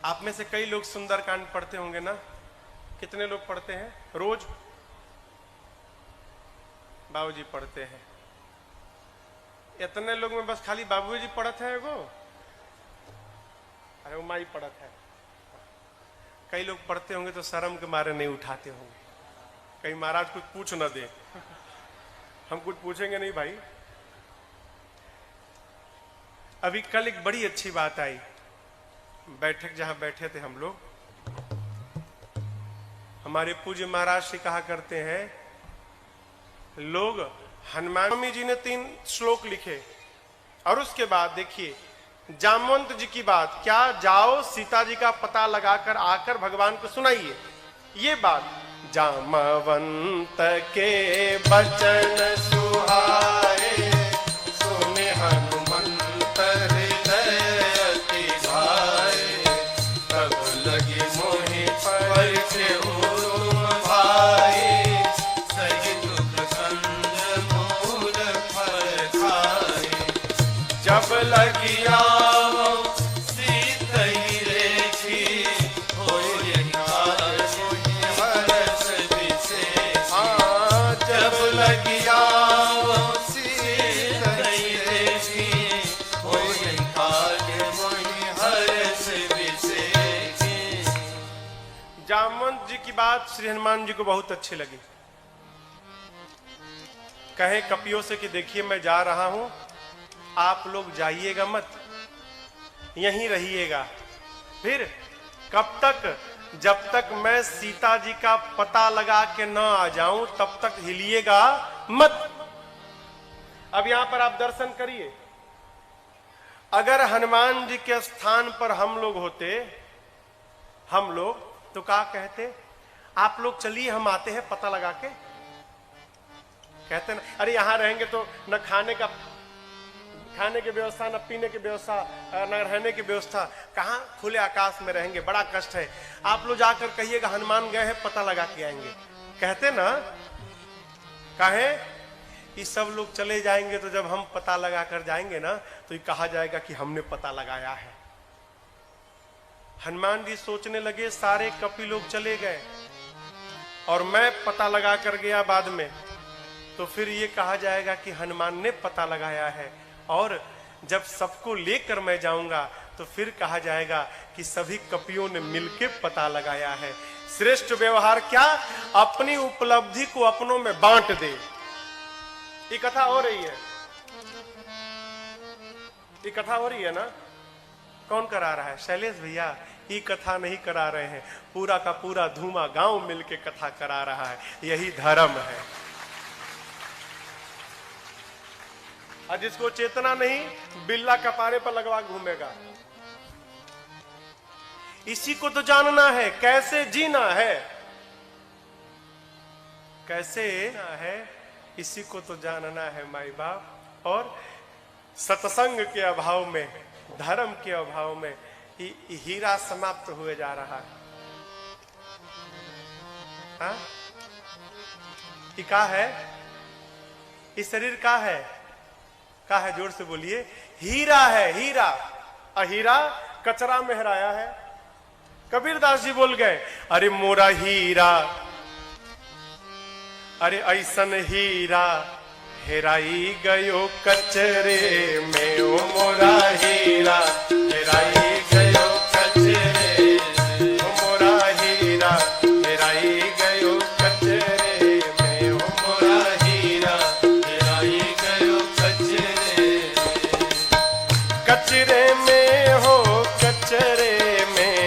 आप में से कई लोग सुंदरकांड पढ़ते होंगे ना? कितने लोग पढ़ते हैं रोज? बाबूजी पढ़ते हैं। इतने लोग में बस खाली बाबूजी पढ़त है एगो? अरे वो माई पढ़त है। कई लोग पढ़ते होंगे तो शर्म के मारे नहीं उठाते होंगे, कहीं महाराज कुछ पूछ न दे। हम कुछ पूछेंगे नहीं भाई। अभी कल एक बड़ी अच्छी बात आई, बैठक जहां बैठे थे हम लोग, हमारे पूज्य महाराज से कहा करते हैं, लोग हनुमान स्वामी जी ने 3 श्लोक लिखे और उसके बाद देखिए जामवंत जी की बात, क्या जाओ सीता जी का पता लगाकर आकर भगवान को सुनाइए। ये बात जामवंत के बचन सुहाए, सुने हनुमंत हृदय अति भाए, तब लगी मोहि पर के उरुम भाई, सही दुख कंद मूल फल खाए, जब लगी जामवंत जी की बात श्री हनुमान जी को बहुत अच्छी लगी। कहे कपियों से कि देखिए मैं जा रहा हूं, आप लोग जाइएगा मत, यहीं रहिएगा। फिर कब तक? जब तक मैं सीता जी का पता लगा के न आ जाऊं तब तक हिलिएगा मत। अब यहां पर आप दर्शन करिए, अगर हनुमान जी के स्थान पर हम लोग होते, हम लोग तो क्या कहते? आप लोग चलिए हम आते हैं पता लगा के। कहते ना, अरे यहां रहेंगे तो न खाने की व्यवस्था, न पीने की व्यवस्था, न रहने की व्यवस्था, कहां खुले आकाश में रहेंगे, बड़ा कष्ट है। आप लोग जाकर कहिएगा हनुमान गए हैं पता लगा के आएंगे। कहते ना? कहे ये सब लोग चले जाएंगे तो जब हम पता लगा कर जाएंगे ना तो ये कहा जाएगा कि हमने पता लगाया है। हनुमान जी सोचने लगे, सारे कपि लोग चले गए और मैं पता लगा कर गया बाद में, तो फिर ये कहा जाएगा कि हनुमान ने पता लगाया है। और जब सबको लेकर मैं जाऊंगा तो फिर कहा जाएगा कि सभी कपियों ने मिलकर पता लगाया है। श्रेष्ठ व्यवहार क्या? अपनी उपलब्धि को अपनों में बांट दे। ये कथा हो रही है, ये कथा हो रही है ना? कौन करा रहा है? शैलेश भैया। ये कथा नहीं करा रहे हैं, पूरा का पूरा धूमा गांव मिलके कथा करा रहा है। यही धर्म है। और जिसको चेतना नहीं, बिल्ला कपारे पर लगवा घूमेगा। इसी को तो जानना है, कैसे जीना है, कैसे है, इसी को तो जानना है माई बाप। और सत्संग के अभाव में, धर्म के अभाव में हीरा समाप्त हुए जा रहा है। हाँ? ये का है? इस शरीर का है? का है? जोर से बोलिए। हीरा है, हीरा। और हीरा कचरा में हराया है। कबीरदास जी बोल गए, अरे मोरा हीरा, अरे ऐसन हीरा हेराई गयो कचरे में, ओ मोरा हीरा हेराई गयो कचरे, ओ मोरा हीरा हेराई गयो कचरे में, ओ मोरा हीरा हेराई गयो कचरे, कचरे में हो कचरे में,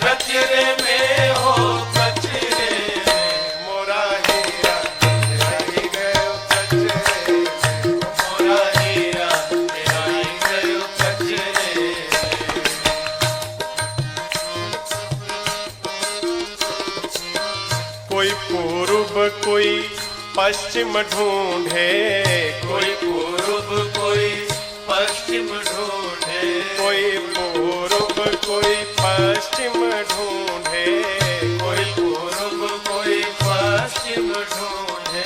कचरे में हो कचरे में, मोरा हीरा हेराई गयो कचरे में, मोरा हीरा हेराई गयो कचरे। कोई पूर्व कोई पश्चिम ढूंढे, कोई पूर्व कोई पश्चिम ढूंढे, कोई पूर्व कोई पश्चिम ढूंढे, कोई पूर्व कोई पश्चिम ढूंढे,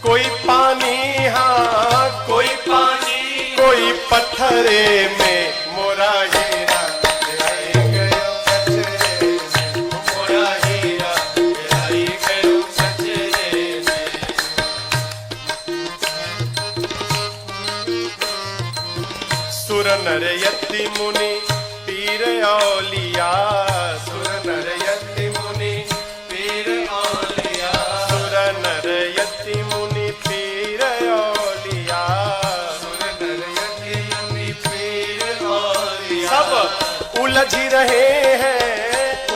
कोई पानी, हाँ कोई पानी, कोई पत्थरे में, मोरा हीरा हेराई गयो सुर नर यति मुनि पीर औलिया, सुर नर यति मुनि पीर औलिया, सुर नर यति मुनि पीर औलिया, सुर नर यति मुनि पीर औलिया। सब उलझ रहे हैं,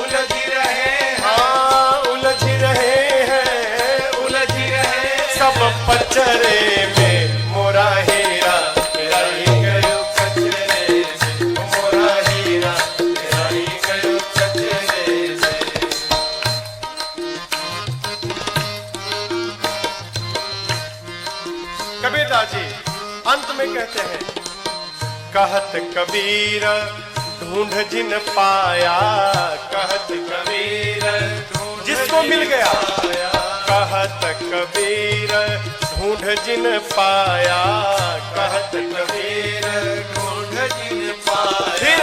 उलझ रहे हैं, हाँ उलझ रहे हैं, उलझ रहे, सब पचरे में मोरा हीरा हेराई गयो कचरे से, मोरा हीरा हेराई गयो कचरे से। कबीरदास जी अंत में कहते हैं, कहत कबीर ढूंढ जिन पाया, कहत कबीर जिसको मिल गया, कहत कबीर ढूंढ जिन पाया, कहत कबीर ढूंढ जिन पाया। फिर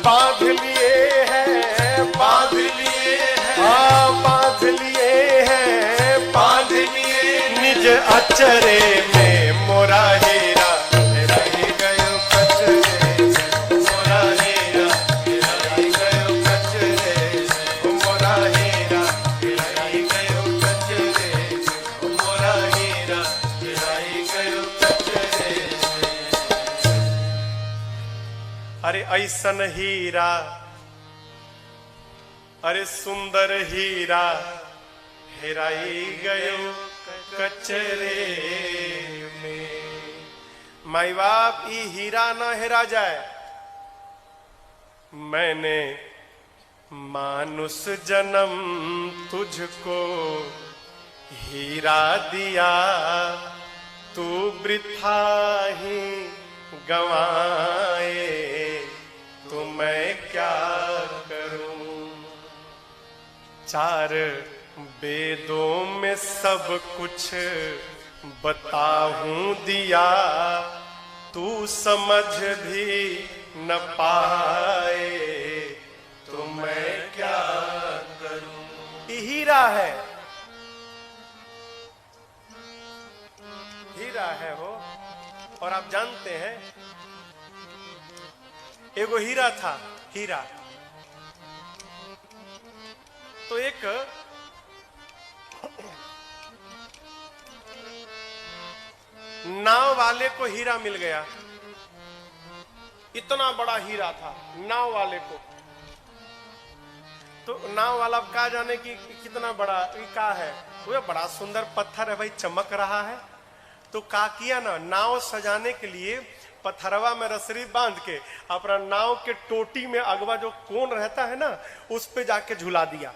बांध लिए हैं, बांध लिए हैं, हाँ बांध लिए हैं, बांध लिए निज अचरे में मोरा हीरा हेराई गयो कचरे से, मोरा हीरा हेराई गयो कचरे से, मोरा हीरा हेराई गयो कचरे से, मोरा हीरा हेराई गयो कचरे से। अरे ऐसन हीरा, अरे सुंदर हीरा हेराई गयो कचरे में। माई बाप ई हीरा न हेरा जाए। मैंने मानुष जन्म तुझको हीरा दिया, तू वृथा ही गंवाए, तो मैं क्या करूं। चार वेदों में सब कुछ बताऊं दिया, तू समझ भी न पाए, तो मैं क्या करूं। हीरा है, हीरा है वो। और आप जानते हैं एगो हीरा था, हीरा तो एक नाव वाले को हीरा मिल गया। इतना बड़ा हीरा था नाव वाले को। तो नाव वाला कहा जाने की कितना बड़ा का है, वो बड़ा सुंदर पत्थर है भाई, चमक रहा है। तो का किया ना, नाव सजाने के लिए पत्थरवा में रसरी बांध के अपना नाव के टोटी में अगवा जो कोन रहता है ना, उस पे जाके झुला दिया।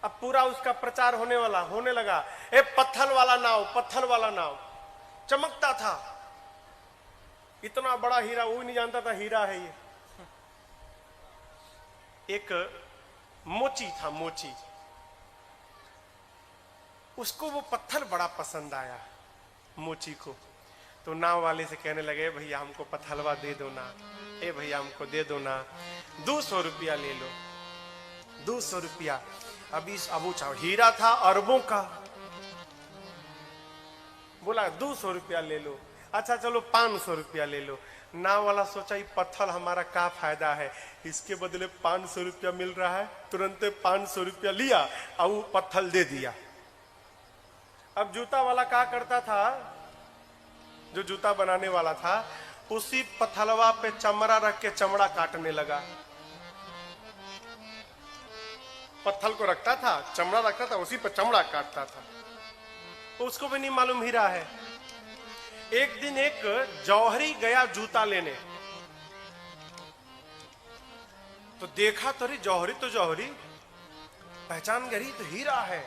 अब पूरा उसका प्रचार होने लगा। ए पत्थर वाला नाव, पत्थर वाला नाव चमकता था। इतना बड़ा हीरा, वो नहीं जानता था हीरा है ये। एक मोची था, मोची, उसको वो पत्थर बड़ा पसंद आया मोची को। तो नाव वाले से कहने लगे, भैया हमको पत्थरवा दे दो ना, ए भैया हमको दे दो ना, 200 रुपया ले लो, 200 रुपया। अभी अब हीरा था अरबों का, बोला 200 रुपया ले लो। अच्छा चलो 500 रुपया ले लो। नाव वाला सोचा ये पत्थर हमारा क्या फायदा है, इसके बदले 500 रुपया मिल रहा है। तुरंत 500 रुपया लिया और वो पत्थर दे दिया। अब जूता वाला क्या करता था, जो जूता बनाने वाला था, उसी पत्थरवा पे चमड़ा रख के चमड़ा काटने लगा। पत्थर को रखता था, चमड़ा रखता था, उसी पर चमड़ा काटता था। तो उसको भी नहीं मालूम हीरा है। एक दिन एक जौहरी गया जूता लेने, तो देखा तो जौहरी तो जौहरी, पहचान गई तो हीरा है,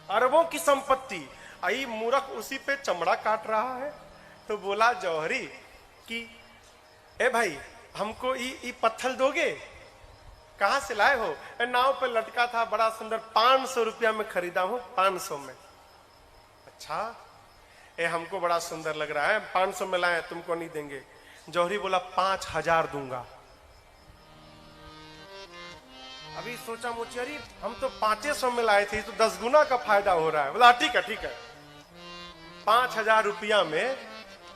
अरबों की संपत्ति। आई मूर्ख उसी पे चमड़ा काट रहा है। तो बोला जौहरी कि ए भाई हमको ये पत्थर दोगे, कहां से लाए हो। नाव पे लटका था, बड़ा सुंदर, 500 रुपया में खरीदा हूं, 500 में। अच्छा ए हमको बड़ा सुंदर लग रहा है, 500 में लाए, तुमको नहीं देंगे। जौहरी बोला 5000 दूंगा। अभी सोचा मोचियारी हम तो 500 में लाए थे, तो 10 गुना का फायदा हो रहा है। बोला ठीक है ठीक है। 5000 रुपया में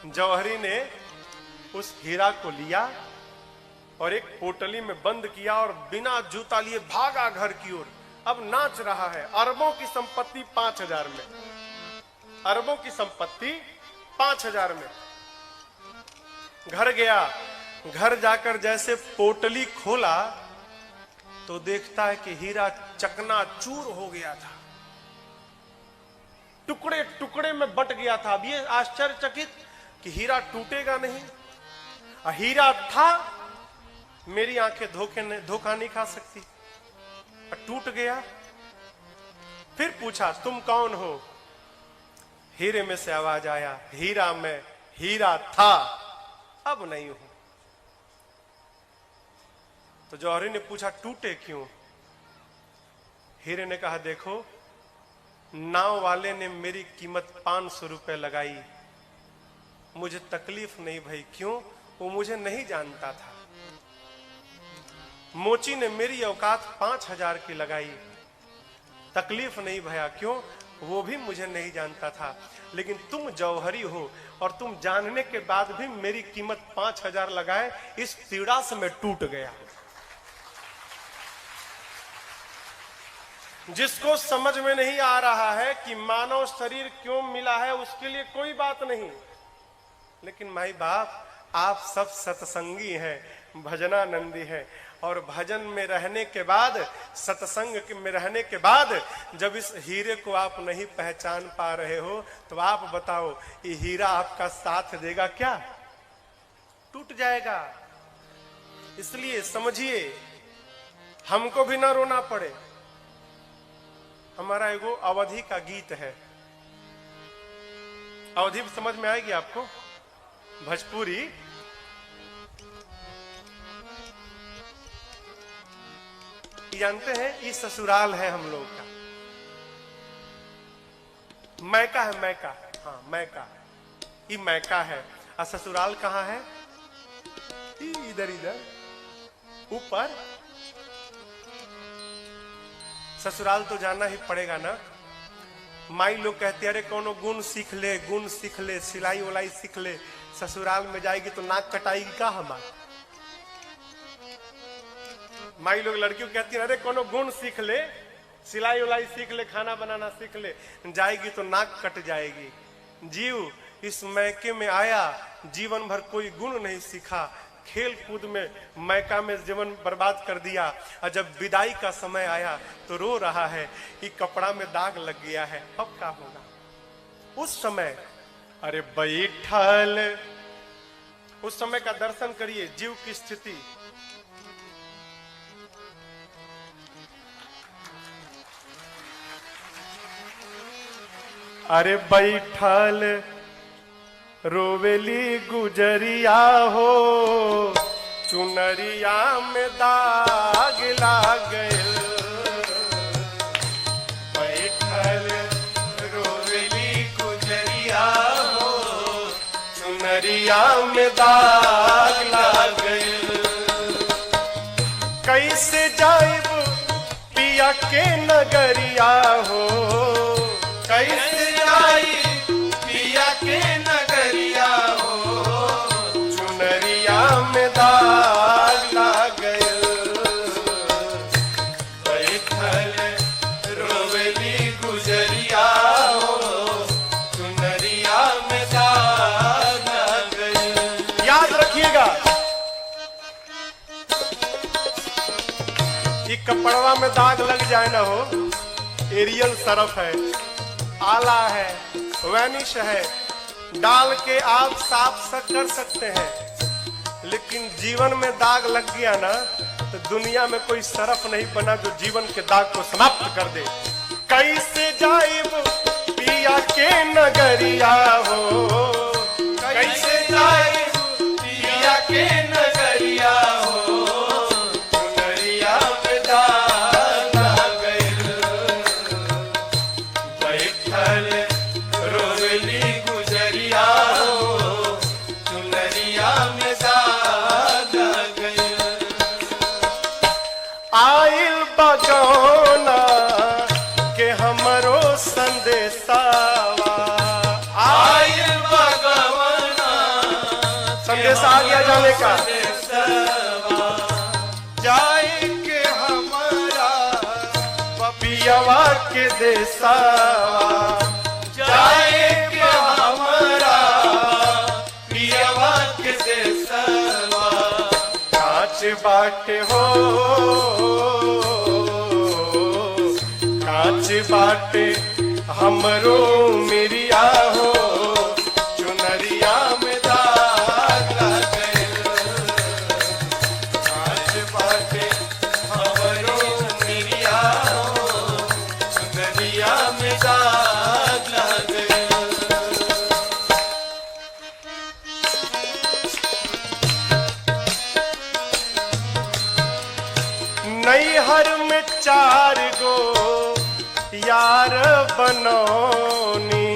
जौहरी ने उस हीरा को लिया और एक पोटली में बंद किया और बिना जूता लिए भागा घर की ओर। अब नाच रहा है। अरबों की संपत्ति 5000 में, अरबों की संपत्ति 5000 में। घर गया, घर जाकर जैसे पोटली खोला तो देखता है कि हीरा चकनाचूर हो गया था, टुकड़े टुकड़े में बट गया था। अब ये आश्चर्यचकित कि हीरा टूटेगा नहीं, हीरा था, मेरी आंखें धोखा नहीं खा सकती, टूट गया। फिर पूछा तुम कौन हो? हीरे में से आवाज आया, हीरा मैं, हीरा था, अब नहीं हूं। तो जौहरी ने पूछा टूटे क्यों? हीरे ने कहा देखो, नाव वाले ने मेरी कीमत 500 रुपए लगाई, मुझे तकलीफ नहीं भाई। क्यों? वो मुझे नहीं जानता था। मोची ने मेरी औकात 5000 की लगाई, तकलीफ नहीं भया। क्यों? वो भी मुझे नहीं जानता था। लेकिन तुम जौहरी हो और तुम जानने के बाद भी मेरी कीमत 5000 लगाए, इस पीड़ा से मैं टूट गया। जिसको समझ में नहीं आ रहा है कि मानव शरीर क्यों मिला है, उसके लिए कोई बात नहीं। लेकिन माई बाप, आप सब सत्संगी हैं, भजनानंदी हैं, और भजन में रहने के बाद, सत्संग में रहने के बाद जब इस हीरे को आप नहीं पहचान पा रहे हो, तो आप बताओ ये हीरा आपका साथ देगा क्या? टूट जाएगा। इसलिए समझिए, हमको भी ना रोना पड़े। हमारा एगो अवधि का गीत है, अवधि समझ में आएगी आपको, भोजपुरी। जानते हैं, ये ससुराल है हम लोग का, मैका है, मैका, हाँ मैका, ये मैका है। और ससुराल कहाँ है? इधर इधर ऊपर। ससुराल तो जाना ही पड़ेगा ना। माई लोग कहते हैं अरे कोनो गुण सीख ले, गुण सीख ले, सिलाई उलाई सीख ले। ससुराल में जाएगी तो नाक कटाएगी का हमारा? माई लोग लड़कियों कहती है अरे कोनो गुण सीख ले, सिलाई उलाई सीख ले, खाना बनाना सीख ले। जाएगी तो नाक कट जाएगी। जीव इस मैके में आया, जीवन भर कोई गुण नहीं सीखा, खेल कूद में मैका में जीवन बर्बाद कर दिया। और जब विदाई का समय आया तो रो रहा है कि कपड़ा में दाग लग गया है, अब क्या होगा? उस समय अरे बैठल, उस समय का दर्शन करिए, जीव की स्थिति। अरे बैठल रोवेली गुजरिया हो, चुनरिया में दाग लाग गइल। बैठल रोवेली गुजरिया हो, चुनरिया में दाग लाग गइल। कैसे जाइब पिया के नगरिया हो, कैसे जाइब पिया के नगरिया हो, चुनरिया में दाग लाग गइल। बैठल रोवेली गुजरिया हो, चुनरिया में दाग लाग गइल। याद रखिएगा, ये कपड़वा में दाग लग जाए ना हो, एरियल सरफ है, आला है, वैनिश है, डाल के आप साफ कर सकते हैं। लेकिन जीवन में दाग लग गया ना, तो दुनिया में कोई सरफ नहीं बना जो जीवन के दाग को समाप्त कर दे। कैसे जाइब पिया के नगरिया हो, कैसे जाइब पिया के नगरिया हो, चुनरिया में दाग लाग गइल। बैठल रोवेली गुजरिया हो, चुनरिया में दाग लाग गइल। आइल बगौना के हमरो संदेशावा, आइल बगौना संदेश आ गया जाने का। जाएंगे हमारा पियवा के देशवा, जाएंगे हमारा पियवा के देशवा। कांच बाटे हो, कांच बाटे हमरो मेरिया हो, चुनरिया में दाग लग गइल। कांच बाटे हमरो मेरिया हो, चुनरिया में दाग लग गइल। नैहर में 4 गो यार बनौनी,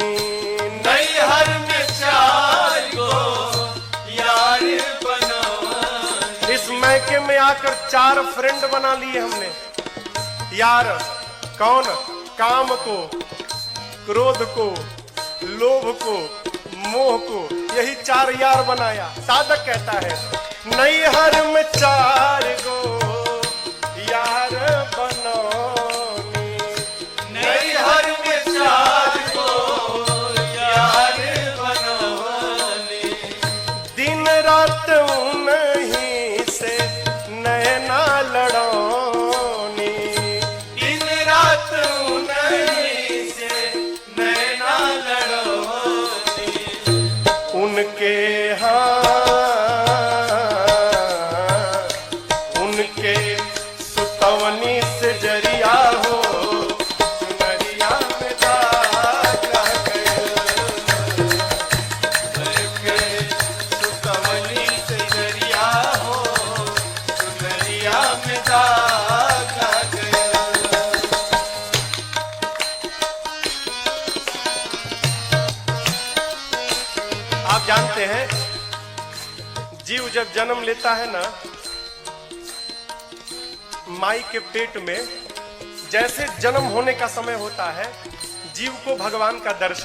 नैहर में 4 गो यार बनौनी। इस मैके में आकर 4 फ्रेंड बना लिए हमने। यार कौन? काम को, क्रोध को, लोभ को, मोह को, यही 4 यार बनाया। साधक कहता है नैहर में 4 गो यार बनौनी, नैहर में 4 गो यार बनौनी। दिन रात उन्हीं से नैना लड़ौनी, दिन रात उन्हीं से नैना लड़ौनी। उनके हाँ उनके सुतवनी से जरिया हो, चुनरिया में दाग लग गइल। उनके सुतवनी से जरिया हो, चुनरिया में दाग लग गइल। आप जानते हैं जीव जब जन्म लेता है ना, माई के पेट में जैसे जन्म होने का समय होता है, जीव को भगवान का दर्शन